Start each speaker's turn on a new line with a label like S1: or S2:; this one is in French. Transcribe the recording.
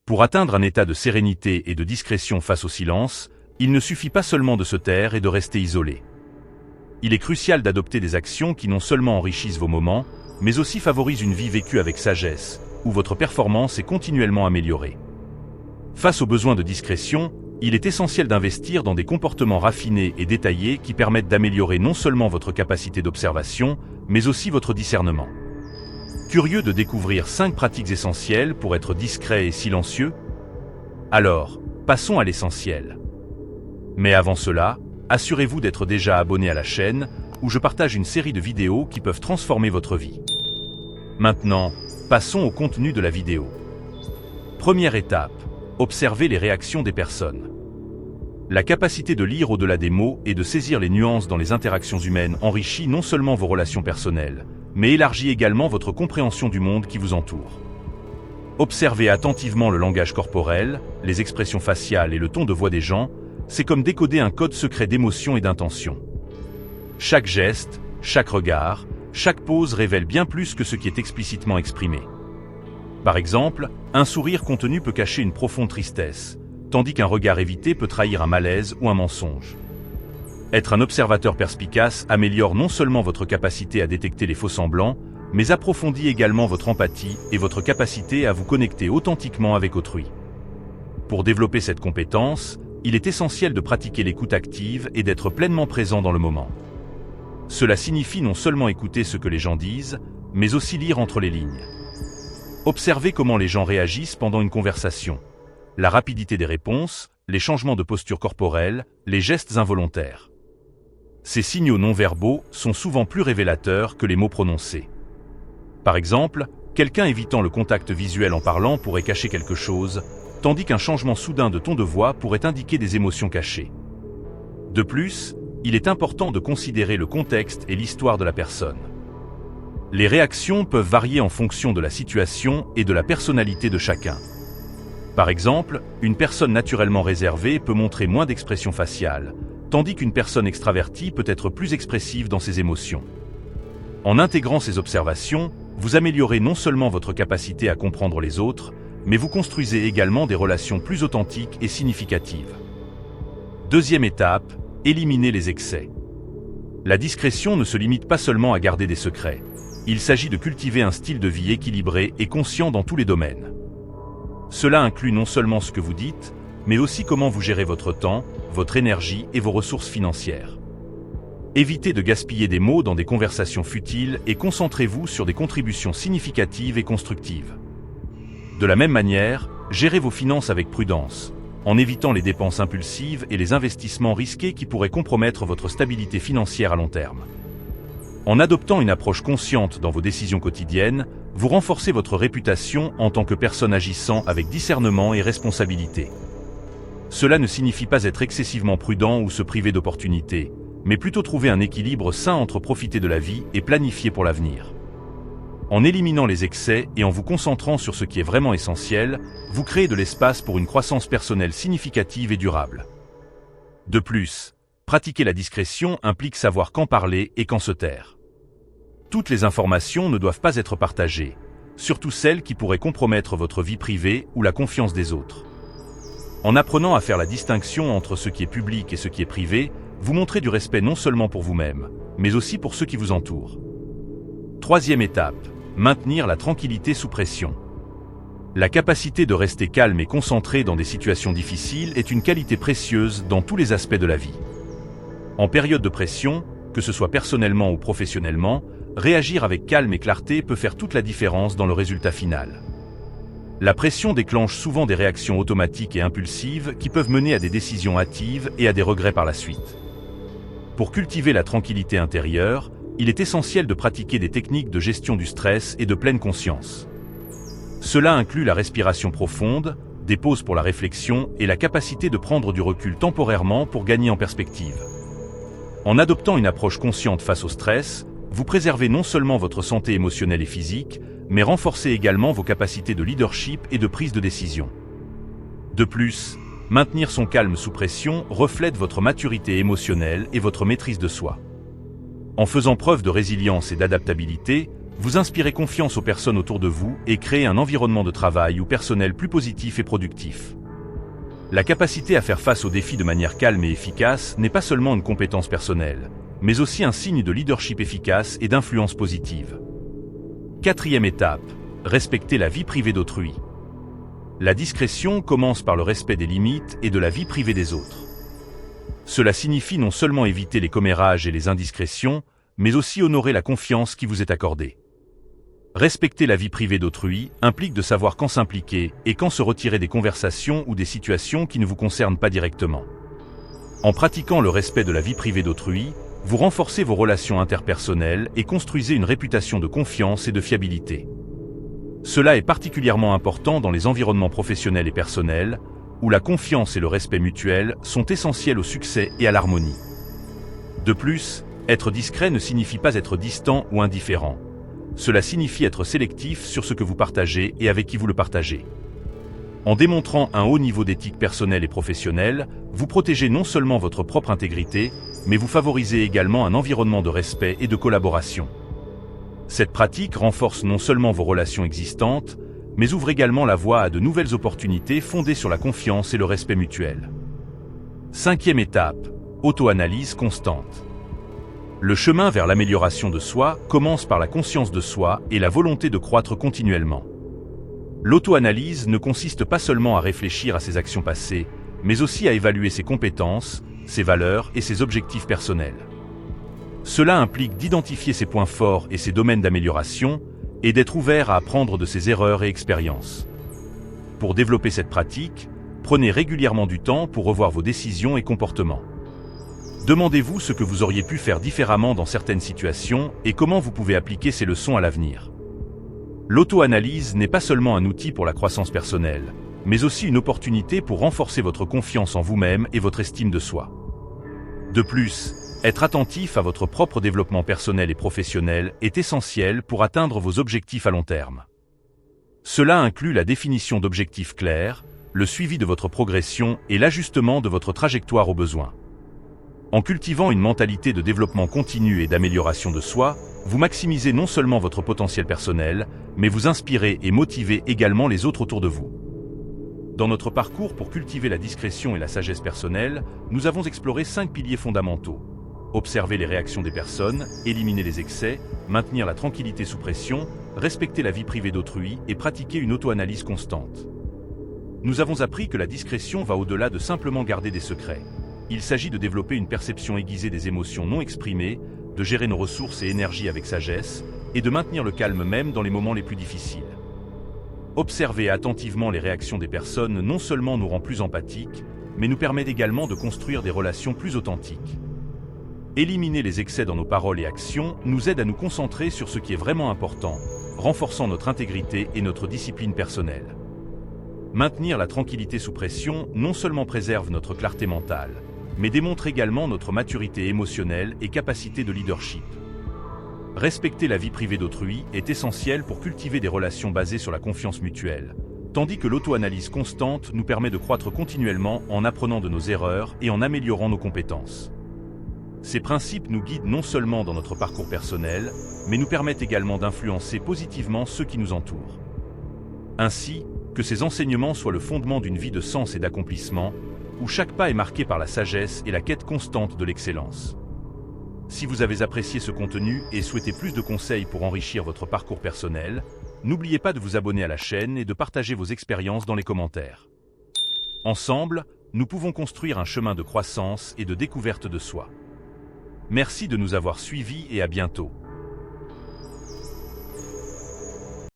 S1: Pour atteindre un état de sérénité et de discrétion face au silence, il ne suffit pas seulement de se taire et de rester isolé. Il est crucial d'adopter des actions qui non seulement enrichissent vos moments, mais aussi favorisent une vie vécue avec sagesse, où votre performance est continuellement améliorée. Face aux besoins de discrétion, il est essentiel d'investir dans des comportements raffinés et détaillés qui permettent d'améliorer non seulement votre capacité d'observation, mais aussi votre discernement. Curieux de découvrir 5 pratiques essentielles pour être discret et silencieux? Alors, passons à l'essentiel. Mais avant cela, assurez-vous d'être déjà abonné à la chaîne, où je partage une série de vidéos qui peuvent transformer votre vie. Maintenant, passons au contenu de la vidéo. Première étape, observez les réactions des personnes. La capacité de lire au-delà des mots et de saisir les nuances dans les interactions humaines enrichit non seulement vos relations personnelles, mais élargit également votre compréhension du monde qui vous entoure. Observez attentivement le langage corporel, les expressions faciales et le ton de voix des gens, c'est comme décoder un code secret d'émotion et d'intention. Chaque geste, chaque regard, chaque pose révèle bien plus que ce qui est explicitement exprimé. Par exemple, un sourire contenu peut cacher une profonde tristesse, tandis qu'un regard évité peut trahir un malaise ou un mensonge. Être un observateur perspicace améliore non seulement votre capacité à détecter les faux-semblants, mais approfondit également votre empathie et votre capacité à vous connecter authentiquement avec autrui. Pour développer cette compétence, il est essentiel de pratiquer l'écoute active et d'être pleinement présent dans le moment. Cela signifie non seulement écouter ce que les gens disent, mais aussi lire entre les lignes. Observez comment les gens réagissent pendant une conversation. La rapidité des réponses, les changements de posture corporelle, les gestes involontaires. Ces signaux non-verbaux sont souvent plus révélateurs que les mots prononcés. Par exemple, quelqu'un évitant le contact visuel en parlant pourrait cacher quelque chose, tandis qu'un changement soudain de ton de voix pourrait indiquer des émotions cachées. De plus, il est important de considérer le contexte et l'histoire de la personne. Les réactions peuvent varier en fonction de la situation et de la personnalité de chacun. Par exemple, une personne naturellement réservée peut montrer moins d'expression faciale, tandis qu'une personne extravertie peut être plus expressive dans ses émotions. En intégrant ces observations, vous améliorez non seulement votre capacité à comprendre les autres, mais vous construisez également des relations plus authentiques et significatives. Deuxième étape, éliminez les excès. La discrétion ne se limite pas seulement à garder des secrets. Il s'agit de cultiver un style de vie équilibré et conscient dans tous les domaines. Cela inclut non seulement ce que vous dites, mais aussi comment vous gérez votre temps, votre énergie et vos ressources financières. Évitez de gaspiller des mots dans des conversations futiles et concentrez-vous sur des contributions significatives et constructives. De la même manière, gérez vos finances avec prudence, en évitant les dépenses impulsives et les investissements risqués qui pourraient compromettre votre stabilité financière à long terme. En adoptant une approche consciente dans vos décisions quotidiennes, vous renforcez votre réputation en tant que personne agissant avec discernement et responsabilité. Cela ne signifie pas être excessivement prudent ou se priver d'opportunités, mais plutôt trouver un équilibre sain entre profiter de la vie et planifier pour l'avenir. En éliminant les excès et en vous concentrant sur ce qui est vraiment essentiel, vous créez de l'espace pour une croissance personnelle significative et durable. De plus, pratiquer la discrétion implique savoir quand parler et quand se taire. Toutes les informations ne doivent pas être partagées, surtout celles qui pourraient compromettre votre vie privée ou la confiance des autres. En apprenant à faire la distinction entre ce qui est public et ce qui est privé, vous montrez du respect non seulement pour vous-même, mais aussi pour ceux qui vous entourent. Troisième étape, maintenir la tranquillité sous pression. La capacité de rester calme et concentré dans des situations difficiles est une qualité précieuse dans tous les aspects de la vie. En période de pression, que ce soit personnellement ou professionnellement, réagir avec calme et clarté peut faire toute la différence dans le résultat final. La pression déclenche souvent des réactions automatiques et impulsives qui peuvent mener à des décisions hâtives et à des regrets par la suite. Pour cultiver la tranquillité intérieure, il est essentiel de pratiquer des techniques de gestion du stress et de pleine conscience. Cela inclut la respiration profonde, des pauses pour la réflexion et la capacité de prendre du recul temporairement pour gagner en perspective. En adoptant une approche consciente face au stress, vous préservez non seulement votre santé émotionnelle et physique, mais renforcez également vos capacités de leadership et de prise de décision. De plus, maintenir son calme sous pression reflète votre maturité émotionnelle et votre maîtrise de soi. En faisant preuve de résilience et d'adaptabilité, Vous inspirez confiance aux personnes autour de vous et créez un environnement de travail ou personnel plus positif et productif. La capacité à faire face aux défis de manière calme et efficace n'est pas seulement une compétence personnelle, mais aussi un signe de leadership efficace et d'influence positive. Quatrième étape, respecter la vie privée d'autrui. La discrétion commence par le respect des limites et de la vie privée des autres. Cela signifie non seulement éviter les commérages et les indiscrétions, mais aussi honorer la confiance qui vous est accordée. Respecter la vie privée d'autrui implique de savoir quand s'impliquer et quand se retirer des conversations ou des situations qui ne vous concernent pas directement. En pratiquant le respect de la vie privée d'autrui, vous renforcez vos relations interpersonnelles et construisez une réputation de confiance et de fiabilité. Cela est particulièrement important dans les environnements professionnels et personnels, où la confiance et le respect mutuel sont essentiels au succès et à l'harmonie. De plus, être discret ne signifie pas être distant ou indifférent. Cela signifie être sélectif sur ce que vous partagez et avec qui vous le partagez. En démontrant un haut niveau d'éthique personnelle et professionnelle, vous protégez non seulement votre propre intégrité, mais vous favorisez également un environnement de respect et de collaboration. Cette pratique renforce non seulement vos relations existantes, mais ouvre également la voie à de nouvelles opportunités fondées sur la confiance et le respect mutuel. Cinquième étape, auto-analyse constante. Le chemin vers l'amélioration de soi commence par la conscience de soi et la volonté de croître continuellement. L'auto-analyse ne consiste pas seulement à réfléchir à ses actions passées, mais aussi à évaluer ses compétences, ses valeurs et ses objectifs personnels. Cela implique d'identifier ses points forts et ses domaines d'amélioration, et d'être ouvert à apprendre de ses erreurs et expériences. Pour développer cette pratique, prenez régulièrement du temps pour revoir vos décisions et comportements. Demandez-vous ce que vous auriez pu faire différemment dans certaines situations et comment vous pouvez appliquer ces leçons à l'avenir. L'auto-analyse n'est pas seulement un outil pour la croissance personnelle, mais aussi une opportunité pour renforcer votre confiance en vous-même et votre estime de soi. De plus, être attentif à votre propre développement personnel et professionnel est essentiel pour atteindre vos objectifs à long terme. Cela inclut la définition d'objectifs clairs, le suivi de votre progression et l'ajustement de votre trajectoire aux besoins. En cultivant une mentalité de développement continu et d'amélioration de soi, vous maximisez non seulement votre potentiel personnel, mais vous inspirez et motivez également les autres autour de vous. Dans notre parcours pour cultiver la discrétion et la sagesse personnelle, nous avons exploré 5 piliers fondamentaux. Observer les réactions des personnes, éliminer les excès, maintenir la tranquillité sous pression, respecter la vie privée d'autrui et pratiquer une auto-analyse constante. Nous avons appris que la discrétion va au-delà de simplement garder des secrets. Il s'agit de développer une perception aiguisée des émotions non exprimées, de gérer nos ressources et énergies avec sagesse, et de maintenir le calme même dans les moments les plus difficiles. Observer attentivement les réactions des personnes non seulement nous rend plus empathiques, mais nous permet également de construire des relations plus authentiques. Éliminer les excès dans nos paroles et actions nous aide à nous concentrer sur ce qui est vraiment important, renforçant notre intégrité et notre discipline personnelle. Maintenir la tranquillité sous pression non seulement préserve notre clarté mentale, mais démontre également notre maturité émotionnelle et capacité de leadership. Respecter la vie privée d'autrui est essentiel pour cultiver des relations basées sur la confiance mutuelle, tandis que l'auto-analyse constante nous permet de croître continuellement en apprenant de nos erreurs et en améliorant nos compétences. Ces principes nous guident non seulement dans notre parcours personnel, mais nous permettent également d'influencer positivement ceux qui nous entourent. Ainsi, que ces enseignements soient le fondement d'une vie de sens et d'accomplissement, où chaque pas est marqué par la sagesse et la quête constante de l'excellence. Si vous avez apprécié ce contenu et souhaitez plus de conseils pour enrichir votre parcours personnel, n'oubliez pas de vous abonner à la chaîne et de partager vos expériences dans les commentaires. Ensemble, nous pouvons construire un chemin de croissance et de découverte de soi. Merci de nous avoir suivis et à bientôt.